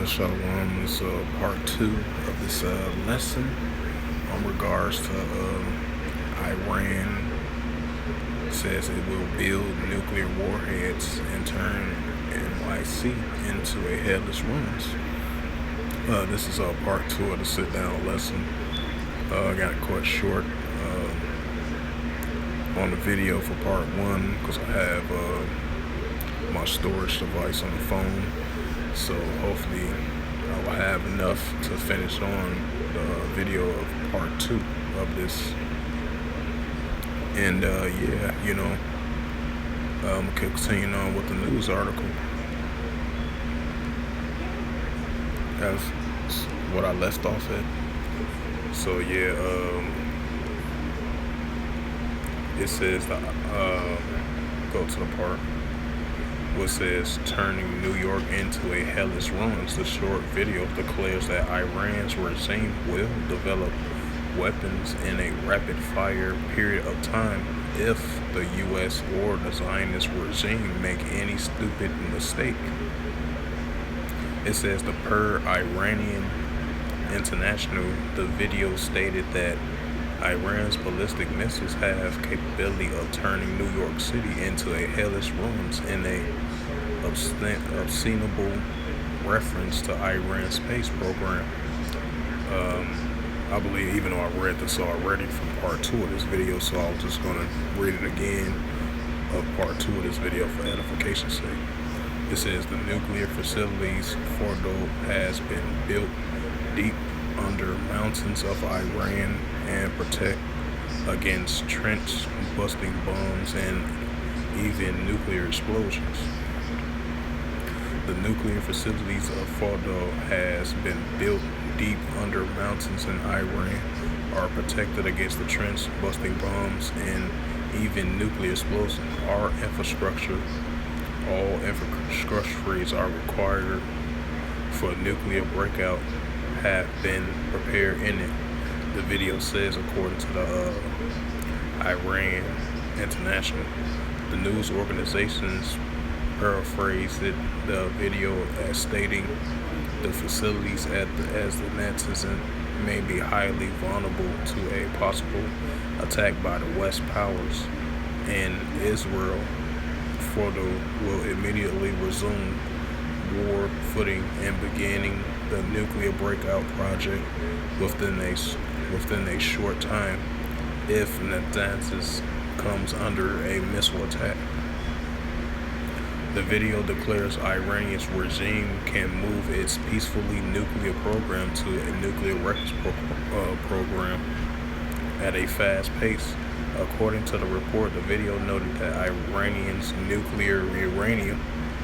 Shalom. This part 2 of this lesson on regards to Iran says it will build nuclear warheads and turn NYC into a headless ruins. This is part 2 of the sit-down lesson. I got it cut short on the video for part 1 because I have my storage device on the phone. So hopefully I will have enough to finish on the video of part 2 of this. And I'm continuing on with the news article. That's what I left off at. So it says that go to the part what says turning New York into a hellish ruins. The short video declares that Iran's regime will develop weapons in a rapid-fire period of time if the U.S. or the Zionist regime make any stupid mistake. It says the per Iranian International, the video stated that Iran's ballistic missiles have capability of turning New York City into a hellish ruins in a obscenable reference to Iran's space program. I believe, even though I read this already from part 2 of this video, so I was just going to read it again of part 2 of this video for edification's sake. It says the nuclear facilities Fordo has been built deep under mountains of Iran and protect against trench-busting bombs and even nuclear explosions. The nuclear facilities of Fordo has been built deep under mountains in Iran, are protected against the trench-busting bombs and even nuclear explosions. All infrastructures are required for nuclear breakout have been prepared in it. The video says, according to the Iran International. The news organizations paraphrased the video as stating the facilities as the nations may be highly vulnerable to a possible attack by the West powers and Israel. Fordo will immediately resume war footing and beginning the nuclear breakout project within a short time if Natanz comes under a missile attack. The video declares Iranian's regime can move its peacefully nuclear program to a nuclear weapons program at a fast pace. According to the report, the video noted that Iranian's nuclear uranium,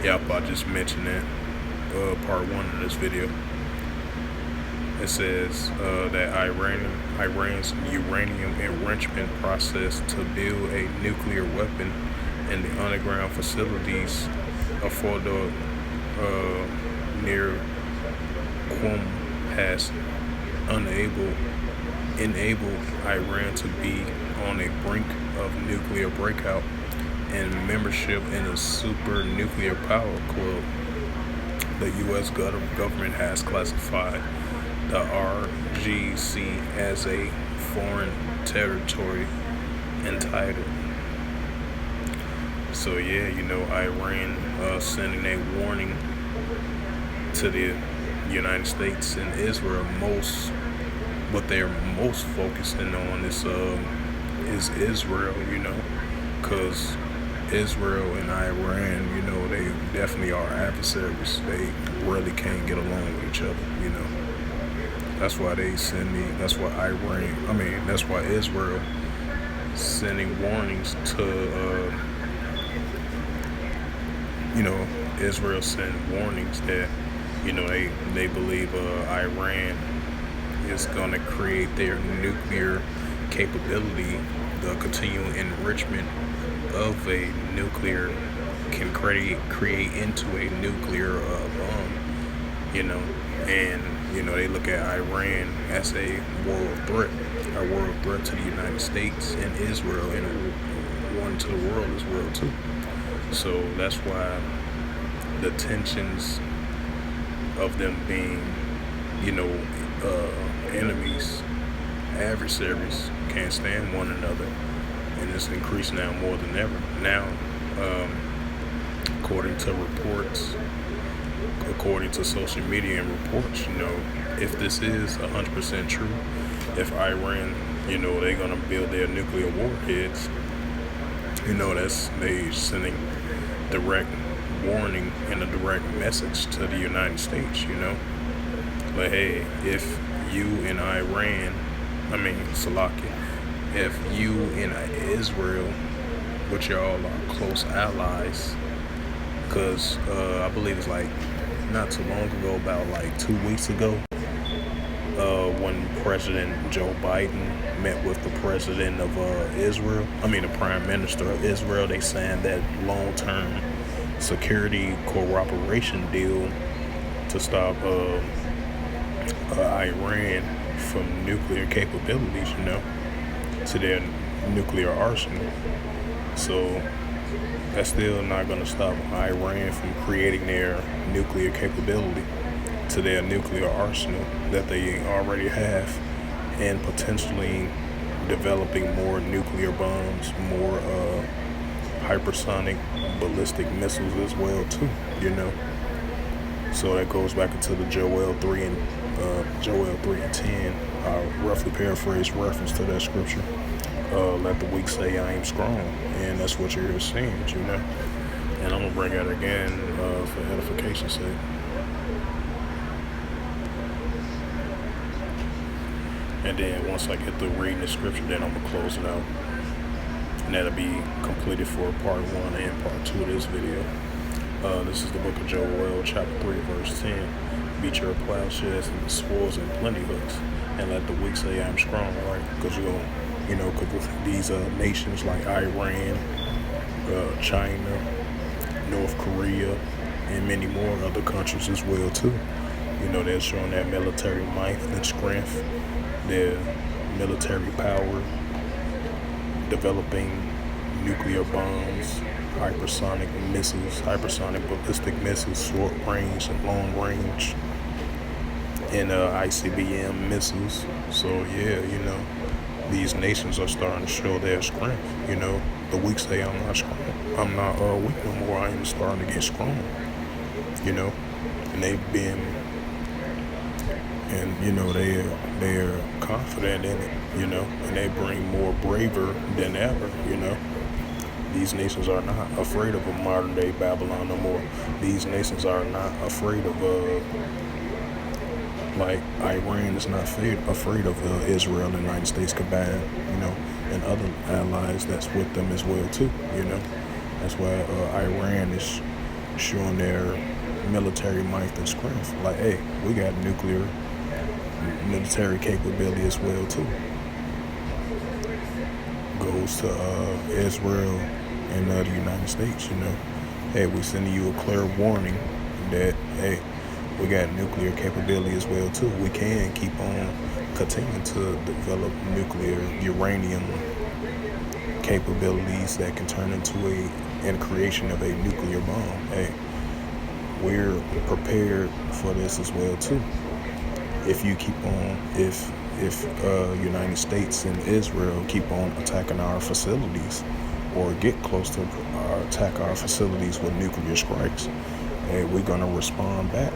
I just mentioned that, part 1 of this video. It says that Iran's uranium enrichment process to build a nuclear weapon in the underground facilities of Fordo near Qom has enabled Iran to be on a brink of nuclear breakout and membership in a super nuclear power club. The U.S. government has classified the RGC as a foreign territory entitled. So Iran sending a warning to the United States and Israel. What they're most focusing on is Israel, because Israel and Iran, they definitely are adversaries. They really can't get along with each other, That's why that's why Israel sending warnings to, Israel sent warnings that, they believe Iran is going to create their nuclear capability. The continuing enrichment of a nuclear can create into a nuclear bomb, and they look at Iran as a world threat to the United States and Israel, and one to the world as well too. So that's why the tensions of them being, you know, enemies, adversaries, can't stand one another, and it's increased now more than ever. Now, according to reports, according to social media and reports, you know, if this is 100% true, if Iran, you know, they're gonna build their nuclear warheads, you know, they sending direct warning and a direct message to the United States, you know, like, hey, if you and Salakia, if you and Israel, which y'all are close allies, because I believe it's like not too long ago, about like 2 weeks ago, when President Joe Biden met with the president of the prime minister of Israel, they signed that long-term security cooperation deal to stop Iran from nuclear capabilities, you know, to their nuclear arsenal. So that's still not going to stop Iran from creating their nuclear capability to their nuclear arsenal that they already have, and potentially developing more nuclear bombs, more hypersonic ballistic missiles as well too, you know. So that goes back into the Joel 3 and 10, roughly paraphrase reference to that scripture. Let the weak say I am strong, and that's what you're seeing, you know. And I'm gonna bring that again for edification's sake. And then once I get through reading the scripture, then I'm gonna close it out, and that'll be completed for part 1 and part 2 of this video. This is the book of Joel, chapter 3, verse 10. Beat your plowshares and swords and plenty hooks, and let the weak say I'm strong, right? Because because these nations like Iran, China, North Korea, and many more other countries as well too. You know, they're showing their military might and strength, their military power, developing nuclear bombs, hypersonic missiles, hypersonic ballistic missiles, short range and long range, and ICBM missiles. So yeah, you know, these nations are starting to show their strength. You know, the weak say I'm not strong. I'm not weak no more. I am starting to get strong. You know, and they've been, and you know, they're confident in it. You know, and they bring more braver than ever. You know, these nations are not afraid of a modern day Babylon no more. These nations are not afraid of like Iran is not afraid of Israel and the United States combined, you know, and other allies that's with them as well too, you know. That's why Iran is showing their military might and strength. Like, hey, we got nuclear military capability as well too. Goes to Israel and the United States, you know. Hey, we sending you a clear warning that, hey, we got nuclear capability as well too. We can keep on continuing to develop nuclear uranium capabilities that can turn into a creation of a nuclear bomb. Hey, we're prepared for this as well too. If you keep on, if United States and Israel keep on attacking our facilities, or get close to attack our facilities with nuclear strikes, hey, we're gonna respond back.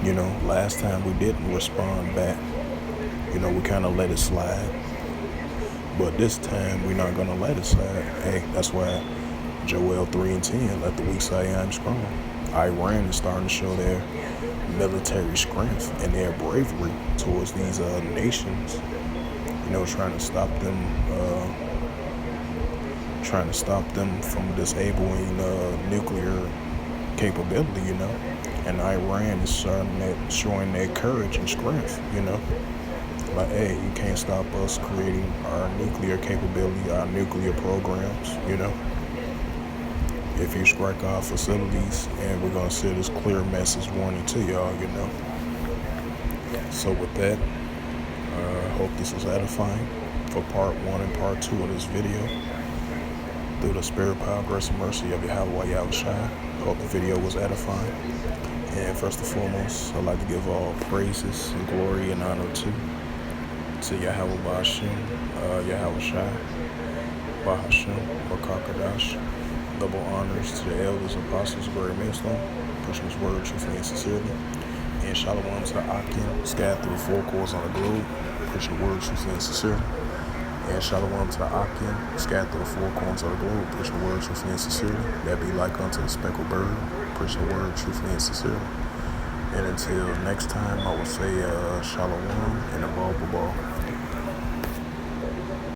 You know, last time we didn't respond back. You know, we kind of let it slide. But this time, we're not going to let it slide. Hey, that's why Joel 3 and 10, let the weak say I'm strong. Iran is starting to show their military strength and their bravery towards these nations. You know, trying to stop them from disabling nuclear capability, you know. And Iran is showing their courage and strength, you know. Like, hey, you can't stop us creating our nuclear capability, our nuclear programs, you know. If you strike our facilities, and we're going to send this clear message warning to y'all, you know. So with that, I hope this is edifying for part 1 and part 2 of this video. Through the spirit, power, grace, and mercy of Yahweh Yahushua, hope the video was edifying. And first and foremost, I'd like to give all praises and glory and honor to Yahweh Ba'Hashem, Yahweh Shai, Ba'Hashem, Rakakadash. Double honors to the elders, apostles, great millstone, pushing his word truthfully and sincerely. And shalom to the Akim, scattered through the four corners on the globe, pushing the word truthfully and sincerely. And shalom to the Akim, scattered through the four corners of the globe, pushing the word truthfully and sincerely. That be like unto the speckled bird, pushing the word truthfully and sincerely. And until next time, I will say shalom and a ball.